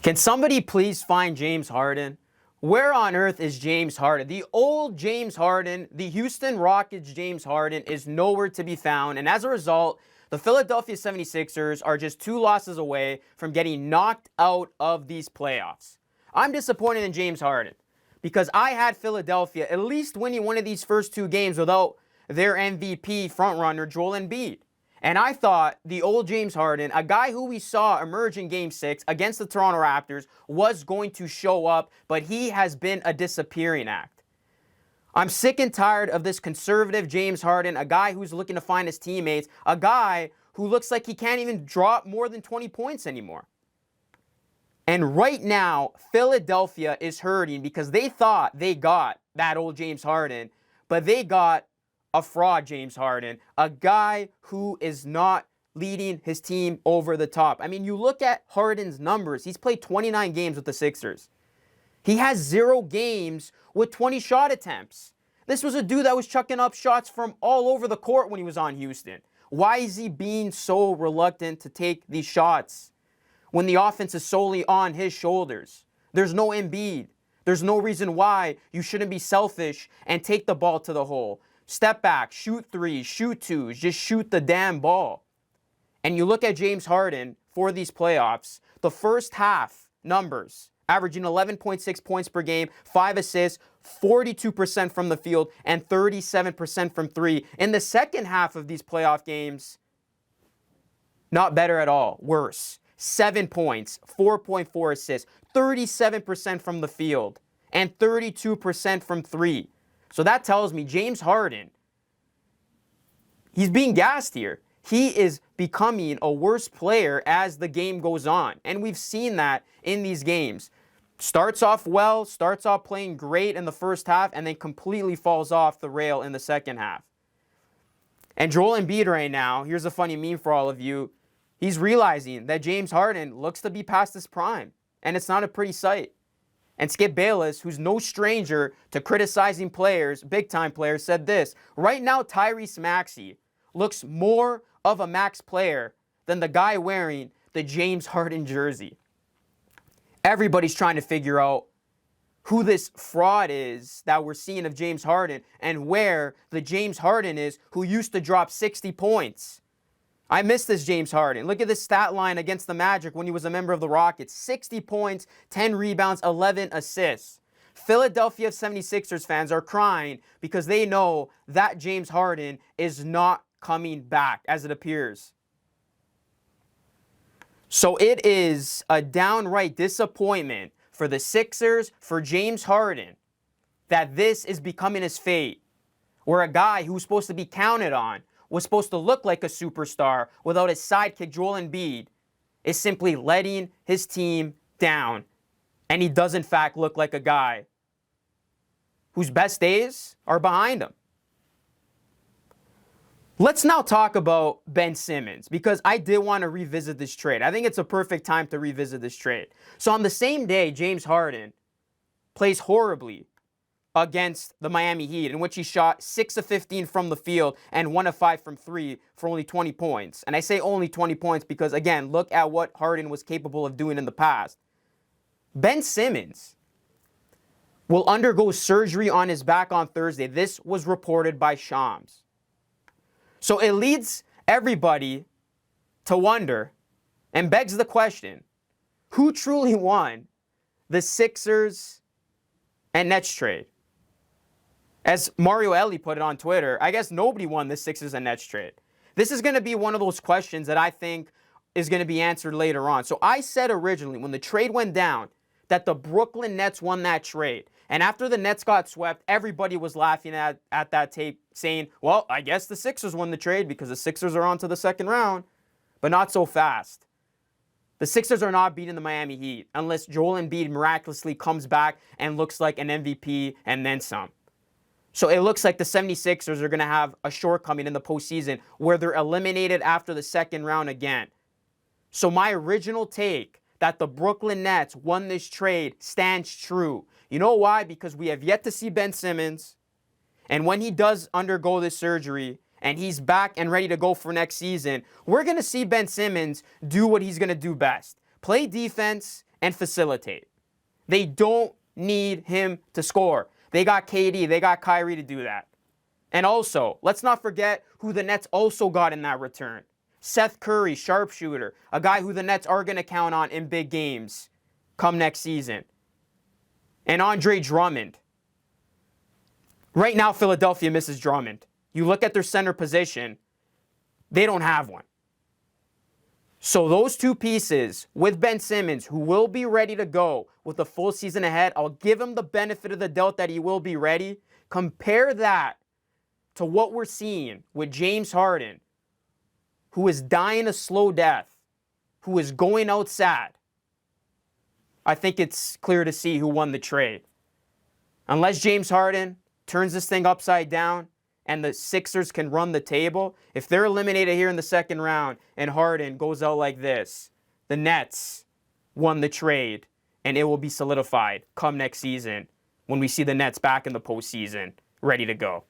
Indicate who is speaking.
Speaker 1: Can somebody please find James Harden? Where on earth is James Harden? The old James Harden, the Houston Rockets James Harden is nowhere to be found. And as a result, the Philadelphia 76ers are just 2 losses away from getting knocked out of these playoffs. I'm disappointed in James Harden because I had Philadelphia at least winning one of these first 2 games without their MVP frontrunner, Joel Embiid. And I thought the old James Harden, a guy who we saw emerge in Game 6 against the Toronto Raptors, was going to show up, but he has been a disappearing act. I'm sick and tired of this conservative James Harden, a guy who's looking to find his teammates, a guy who looks like he can't even drop more than 20 points anymore. And right now, Philadelphia is hurting because they thought they got that old James Harden, but they got a fraud James Harden, a guy who is not leading his team over the top. I mean, you look at Harden's numbers. He's played 29 games with the Sixers. He has 0 games with 20 shot attempts. This was a dude that was chucking up shots from all over the court when he was on Houston. Why is he being so reluctant to take these shots when the offense is solely on his shoulders? There's no Embiid. There's no reason why you shouldn't be selfish and take the ball to the hole. Step back, shoot 3s, shoot 2s, just shoot the damn ball. And you look at James Harden for these playoffs, the first half numbers, averaging 11.6 points per game, 5 assists, 42% from the field, and 37% from 3. In the second half of these playoff games, not better at all, worse. 7 points, 4.4 assists, 37% from the field, and 32% from 3. So that tells me James Harden, he's being gassed here. He is becoming a worse player as the game goes on. And we've seen that in these games. Starts off well, starts off playing great in the first half, and then completely falls off the rail in the second half. And Joel Embiid right now, here's a funny meme for all of you. He's realizing that James Harden looks to be past his prime. And it's not a pretty sight. And Skip Bayless, who's no stranger to criticizing players, big-time players, said this. Right now, Tyrese Maxey looks more of a max player than the guy wearing the James Harden jersey. Everybody's trying to figure out who this fraud is that we're seeing of James Harden and where the James Harden is who used to drop 60 points. I miss this James Harden. Look at this stat line against the Magic when he was a member of the Rockets. 60 points, 10 rebounds, 11 assists. Philadelphia 76ers fans are crying because they know that James Harden is not coming back, as it appears. So it is a downright disappointment for the Sixers, for James Harden, that this is becoming his fate. Where a guy who's supposed to be counted on, was supposed to look like a superstar without his sidekick Joel Embiid, is simply letting his team down. And he does in fact look like a guy whose best days are behind him. Let's now talk about Ben Simmons, because I did want to revisit this trade. I think it's a perfect time to revisit this trade. So on the same day, James Harden plays horribly against the Miami Heat, in which he shot 6 of 15 from the field and 1 of 5 from 3 for only 20 points. And I say only 20 points because, again, look at what Harden was capable of doing in the past. Ben Simmons will undergo surgery on his back on Thursday. This was reported by Shams. So it leads everybody to wonder and begs the question, who truly won the Sixers and Nets trade? As Mario Elie put it on Twitter, I guess nobody won the Sixers and Nets trade. This is going to be one of those questions that I think is going to be answered later on. So I said originally when the trade went down that the Brooklyn Nets won that trade. And after the Nets got swept, everybody was laughing at that tape saying, well, I guess the Sixers won the trade because the Sixers are on to the second round. But not so fast. The Sixers are not beating the Miami Heat unless Joel Embiid miraculously comes back and looks like an MVP and then some. So it looks like the 76ers are going to have a shortcoming in the postseason where they're eliminated after the second round again. So my original take that the Brooklyn Nets won this trade stands true. You know why? Because we have yet to see Ben Simmons. And when he does undergo this surgery and he's back and ready to go for next season, we're going to see Ben Simmons do what he's going to do best. Play defense and facilitate. They don't need him to score. They got KD, they got Kyrie to do that. And also, let's not forget who the Nets also got in that return. Seth Curry, sharpshooter, a guy who the Nets are going to count on in big games come next season. And Andre Drummond. Right now, Philadelphia misses Drummond. You look at their center position, they don't have one. So those two pieces with Ben Simmons, who will be ready to go with a full season ahead, I'll give him the benefit of the doubt that he will be ready. Compare that to what we're seeing with James Harden, who is dying a slow death, who is going out sad. I think it's clear to see who won the trade. Unless James Harden turns this thing upside down and the Sixers can run the table, if they're eliminated here in the second round and Harden goes out like this, the Nets won the trade and it will be solidified come next season when we see the Nets back in the postseason ready to go.